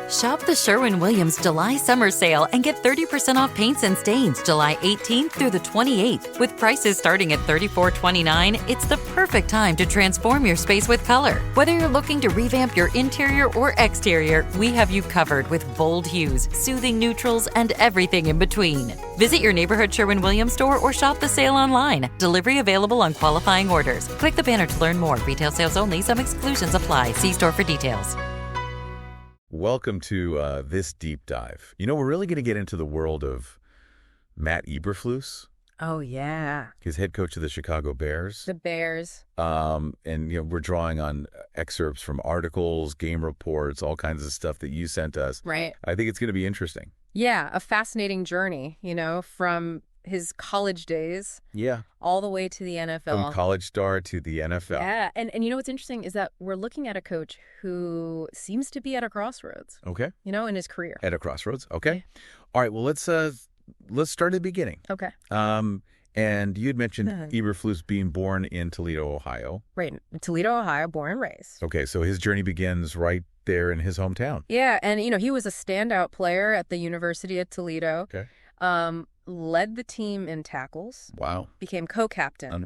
Shop the Sherwin-Williams July Summer Sale and get 30% off paints and stains July 18th through the 28th. With prices starting at $34.29, it's the perfect time to transform your space with color. Whether you're looking to revamp your interior or exterior, we have you covered with bold hues, soothing neutrals, and everything in between. Visit your neighborhood Sherwin-Williams store or shop the sale online. Delivery available on qualifying orders. Click the banner to learn more. Retail sales only. Some exclusions apply. See store for details. Welcome to this deep dive. You know, we're really going to get into the world of Matt Eberflus. Oh, yeah. He's head coach of the Chicago Bears. The Bears. And, we're drawing on excerpts from articles, game reports, all kinds of stuff that you sent us. Right. I think it's going to be interesting. Yeah, a fascinating journey, from his college days. Yeah. All the way to the NFL. From college star to the NFL. Yeah, and what's interesting is that we're looking at a coach who seems to be at a crossroads. Okay. In his career. At a crossroads. Okay. All right. Well, let's start at the beginning. Okay. And you had mentioned Eberflus being born in Toledo, Ohio. Right. Toledo, Ohio, born and raised. Okay. So his journey begins right there in his hometown. Yeah. And, he was a standout player at the University of Toledo. Okay. Led the team in tackles. Wow. Became co-captain.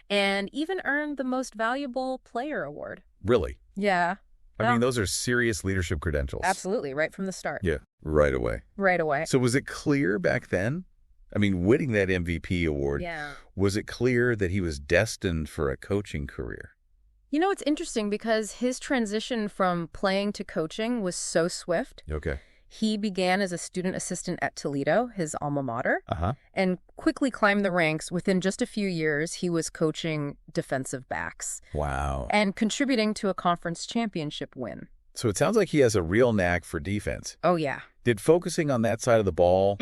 And even earned the Most Valuable Player award. Really? Yeah. I mean, those are serious leadership credentials. Absolutely. Right from the start. Yeah. Right away. Right away. So was it clear back then? I mean, winning that MVP award, was it clear that he was destined for a coaching career? It's interesting because his transition from playing to coaching was so swift. Okay. He began as a student assistant at Toledo, his alma mater, and quickly climbed the ranks. Within just a few years, he was coaching defensive backs. Wow. And contributing to a conference championship win. So it sounds like he has a real knack for defense. Oh, yeah. Did focusing on that side of the ball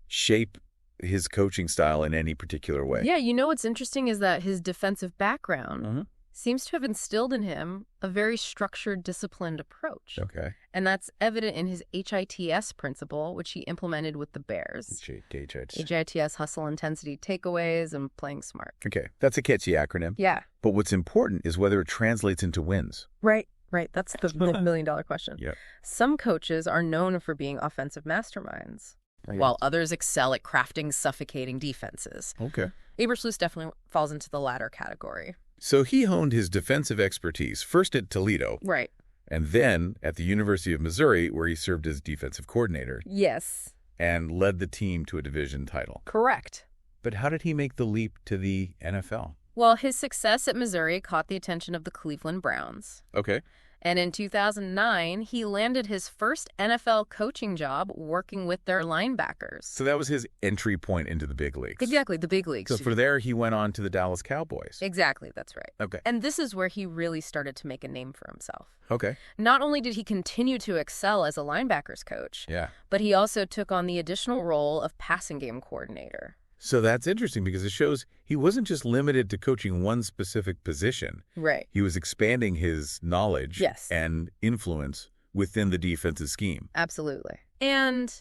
shape his coaching style in any particular way? Yeah, what's interesting is that his defensive background seems to have instilled in him a very structured, disciplined approach. Okay. And that's evident in his HITS principle, which he implemented with the Bears. HITS, hustle, intensity, takeaways, and playing smart. Okay. That's a catchy acronym. Yeah. But what's important is whether it translates into wins. Right. That's the million-dollar question. Yep. Some coaches are known for being offensive masterminds, while others excel at crafting suffocating defenses. Okay. Eberflus definitely falls into the latter category. So he honed his defensive expertise first at Toledo. Right. And then at the University of Missouri, where he served as defensive coordinator. Yes. And led the team to a division title. Correct. But how did he make the leap to the NFL? Well, his success at Missouri caught the attention of the Cleveland Browns. Okay. And in 2009, he landed his first NFL coaching job working with their linebackers. So that was his entry point into the big leagues. Exactly, the big leagues. So for there, he went on to the Dallas Cowboys. Exactly, that's right. Okay. And this is where he really started to make a name for himself. Okay. Not only did he continue to excel as a linebackers coach, but he also took on the additional role of passing game coordinator. So that's interesting because it shows he wasn't just limited to coaching one specific position. Right. He was expanding his knowledge and influence within the defensive scheme. Absolutely. And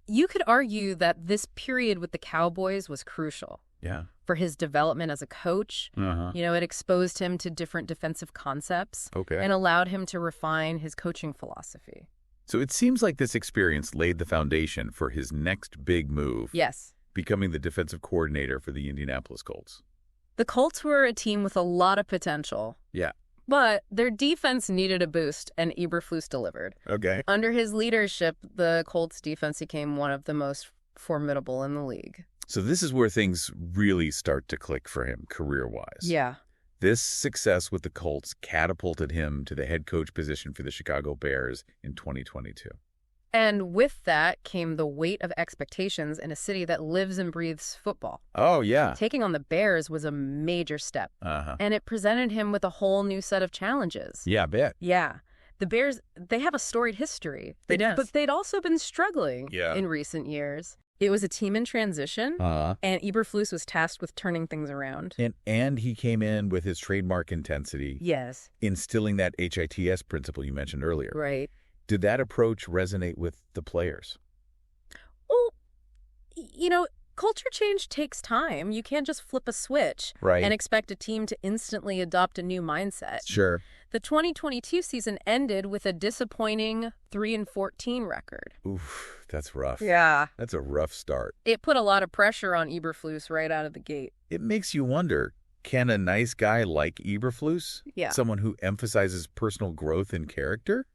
you could argue that this period with the Cowboys was crucial. Yeah. For his development as a coach. It exposed him to different defensive concepts. Okay. And allowed him to refine his coaching philosophy. So it seems like this experience laid the foundation for his next big move. Yes. Becoming the defensive coordinator for the Indianapolis Colts. The Colts were a team with a lot of potential. Yeah. But their defense needed a boost, and Eberflus delivered. Okay. Under his leadership, the Colts defense became one of the most formidable in the league. So this is where things really start to click for him career-wise. Yeah. This success with the Colts catapulted him to the head coach position for the Chicago Bears in 2022. And with that came the weight of expectations in a city that lives and breathes football. Oh, yeah. Taking on the Bears was a major step. And it presented him with a whole new set of challenges. Yeah, I bet. Yeah. The Bears, they have a storied history. They do. But they'd also been struggling in recent years. It was a team in transition, and Eberflus was tasked with turning things around. And he came in with his trademark intensity. Yes. Instilling that HITS principle you mentioned earlier. Right. Did that approach resonate with the players? Well, culture change takes time. You can't just flip a switch and expect a team to instantly adopt a new mindset. Sure. The 2022 season ended with a disappointing 3-14 record. Oof, that's rough. Yeah. That's a rough start. It put a lot of pressure on Eberflus right out of the gate. It makes you wonder, can a nice guy like Eberflus, someone who emphasizes personal growth and character,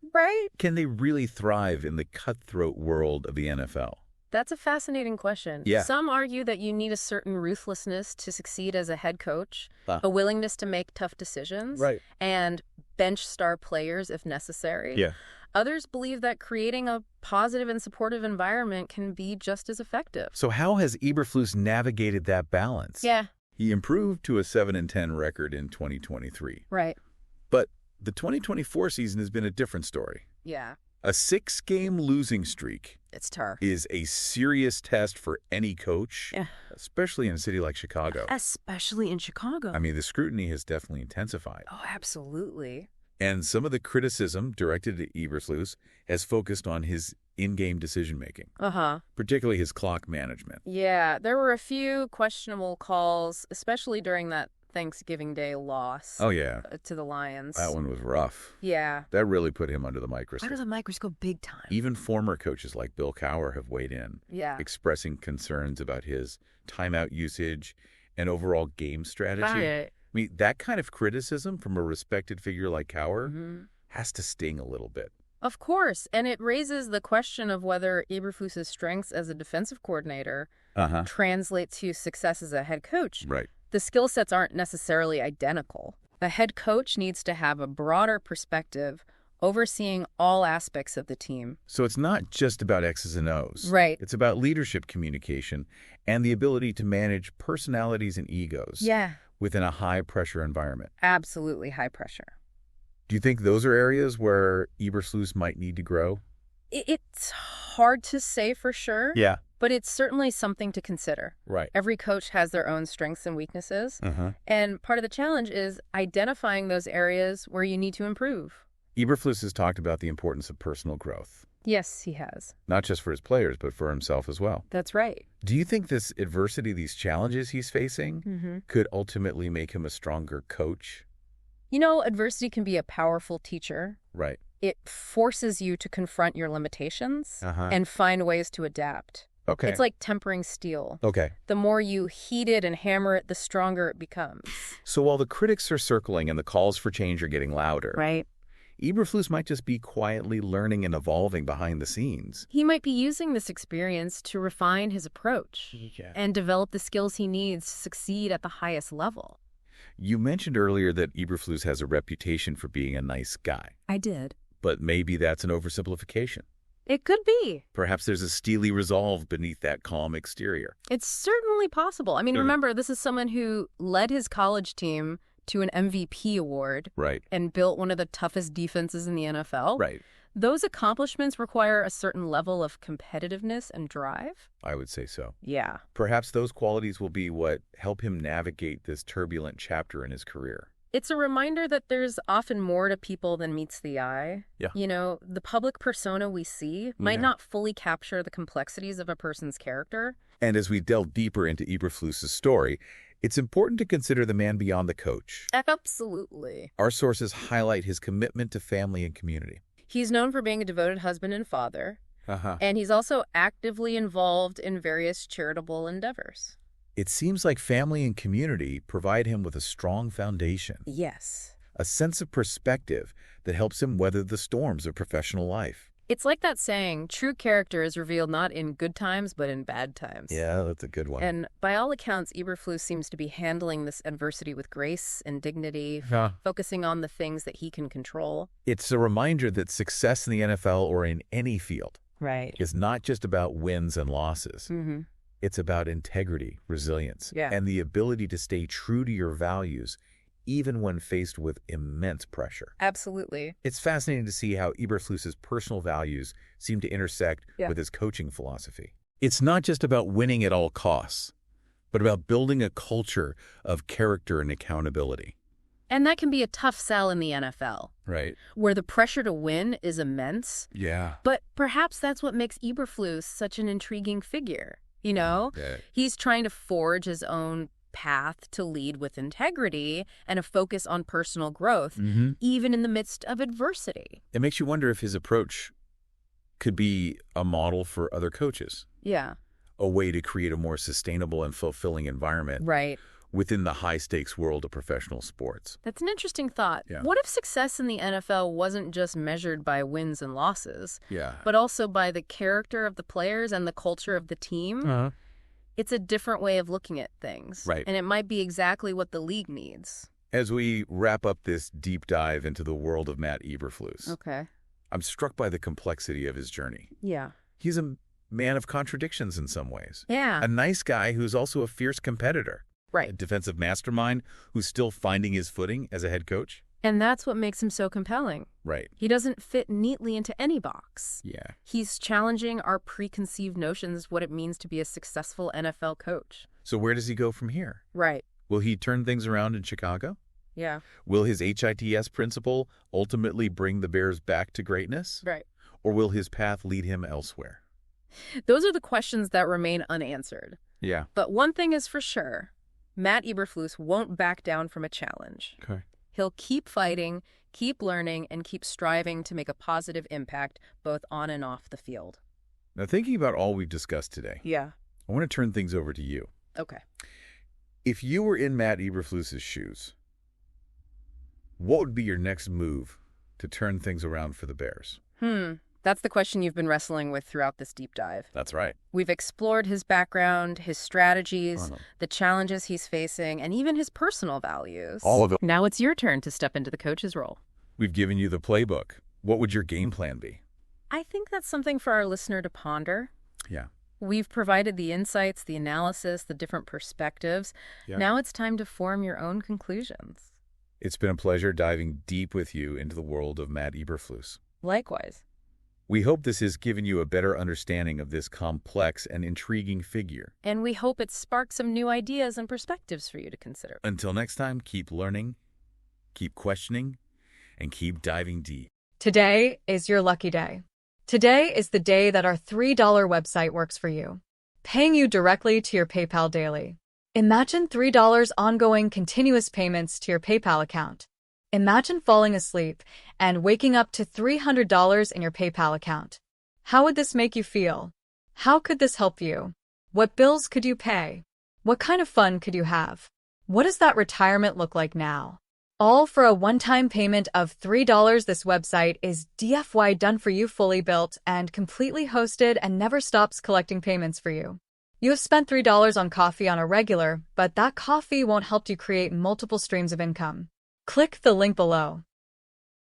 can they really thrive in the cutthroat world of the NFL? That's a fascinating question. Yeah. Some argue that you need a certain ruthlessness to succeed as a head coach, a willingness to make tough decisions, and bench star players if necessary. Yeah. Others believe that creating a positive and supportive environment can be just as effective. So how has Eberflus navigated that balance? Yeah. He improved to a 7-10 record in 2023. Right. But the 2024 season has been a different story. Yeah. A 6-game losing streak is a serious test for any coach, especially in a city like Chicago. Especially in Chicago. I mean, the scrutiny has definitely intensified. Oh, absolutely. And some of the criticism directed at Eberflus has focused on his in-game decision-making, particularly his clock management. Yeah, there were a few questionable calls, especially during that Thanksgiving Day loss to the Lions. That one was rough. Yeah. That really put him under the microscope. Under the microscope big time. Even former coaches like Bill Cowher have weighed in, expressing concerns about his timeout usage and overall game strategy. I mean, that kind of criticism from a respected figure like Cowher has to sting a little bit. Of course, and it raises the question of whether Eberflus's strengths as a defensive coordinator translate to success as a head coach. Right. The skill sets aren't necessarily identical. The head coach needs to have a broader perspective, overseeing all aspects of the team. So it's not just about X's and O's. Right. It's about leadership communication and the ability to manage personalities and egos within a high-pressure environment. Absolutely high pressure. Do you think those are areas where Eberflus might need to grow? It's hard to say for sure. Yeah. But it's certainly something to consider. Right. Every coach has their own strengths and weaknesses. And part of the challenge is identifying those areas where you need to improve. Eberflus has talked about the importance of personal growth. Yes, he has. Not just for his players, but for himself as well. That's right. Do you think this adversity, these challenges he's facing, could ultimately make him a stronger coach? You know, adversity can be a powerful teacher. Right. It forces you to confront your limitations and find ways to adapt. Okay. It's like tempering steel. Okay. The more you heat it and hammer it, the stronger it becomes. So while the critics are circling and the calls for change are getting louder, Eberflus might just be quietly learning and evolving behind the scenes. He might be using this experience to refine his approach and develop the skills he needs to succeed at the highest level. You mentioned earlier that Eberflus has a reputation for being a nice guy. I did. But maybe that's an oversimplification. It could be. Perhaps there's a steely resolve beneath that calm exterior. It's certainly possible. I mean, remember, this is someone who led his college team to an MVP award and built one of the toughest defenses in the NFL. Right. Those accomplishments require a certain level of competitiveness and drive. I would say so. Yeah. Perhaps those qualities will be what help him navigate this turbulent chapter in his career. It's a reminder that there's often more to people than meets the eye. Yeah. You know, the public persona we see might not fully capture the complexities of a person's character. And as we delve deeper into Eberflus's story, it's important to consider the man beyond the coach. Absolutely. Our sources highlight his commitment to family and community. He's known for being a devoted husband and father, and he's also actively involved in various charitable endeavors. It seems like family and community provide him with a strong foundation. Yes. A sense of perspective that helps him weather the storms of professional life. It's like that saying, true character is revealed not in good times, but in bad times. Yeah, that's a good one. And by all accounts, Eberflus seems to be handling this adversity with grace and dignity, focusing on the things that he can control. It's a reminder that success in the NFL or in any field is not just about wins and losses. It's about integrity, resilience, and the ability to stay true to your values, even when faced with immense pressure. Absolutely. It's fascinating to see how Eberflus's personal values seem to intersect with his coaching philosophy. It's not just about winning at all costs, but about building a culture of character and accountability. And that can be a tough sell in the NFL. Right. Where the pressure to win is immense. Yeah. But perhaps that's what makes Eberflus such an intriguing figure. you know? Yeah. He's trying to forge his own path to lead with integrity and a focus on personal growth, even in the midst of adversity. It makes you wonder if his approach could be a model for other coaches. Yeah. A way to create a more sustainable and fulfilling environment. Right. Within the high-stakes world of professional sports. That's an interesting thought. Yeah. What if success in the NFL wasn't just measured by wins and losses, but also by the character of the players and the culture of the team? It's a different way of looking at things. Right. And it might be exactly what the league needs. As we wrap up this deep dive into the world of Matt Eberflus, I'm struck by the complexity of his journey. Yeah. He's a man of contradictions in some ways. Yeah. A nice guy who's also a fierce competitor. Right. A defensive mastermind who's still finding his footing as a head coach. And that's what makes him so compelling. Right. He doesn't fit neatly into any box. Yeah. He's challenging our preconceived notions of what it means to be a successful NFL coach. So where does he go from here? Right. Will he turn things around in Chicago? Yeah. Will his HITS principle ultimately bring the Bears back to greatness? Right. Or will his path lead him elsewhere? Those are the questions that remain unanswered. Yeah. But one thing is for sure. Matt Eberflus won't back down from a challenge. Okay. He'll keep fighting, keep learning, and keep striving to make a positive impact both on and off the field. Now, thinking about all we've discussed today, I want to turn things over to you. Okay. If you were in Matt Eberflus's shoes, what would be your next move to turn things around for the Bears? That's the question you've been wrestling with throughout this deep dive. That's right. We've explored his background, his strategies, the challenges he's facing, and even his personal values. All of it. Now it's your turn to step into the coach's role. We've given you the playbook. What would your game plan be? I think that's something for our listener to ponder. Yeah. We've provided the insights, the analysis, the different perspectives. Yeah. Now it's time to form your own conclusions. It's been a pleasure diving deep with you into the world of Matt Eberflus. Likewise. We hope this has given you a better understanding of this complex and intriguing figure. And we hope it sparks some new ideas and perspectives for you to consider. Until next time, keep learning, keep questioning, and keep diving deep. Today is your lucky day. Today is the day that our $3 website works for you, paying you directly to your PayPal daily. Imagine $3 ongoing continuous payments to your PayPal account. Imagine falling asleep and waking up to $300 in your PayPal account. How would this make you feel? How could this help you? What bills could you pay? What kind of fun could you have? What does that retirement look like now? All for a one-time payment of $3. This website is DFY done for you, fully built and completely hosted, and never stops collecting payments for you. You have spent $3 on coffee on a regular, but that coffee won't help you create multiple streams of income. Click the link below.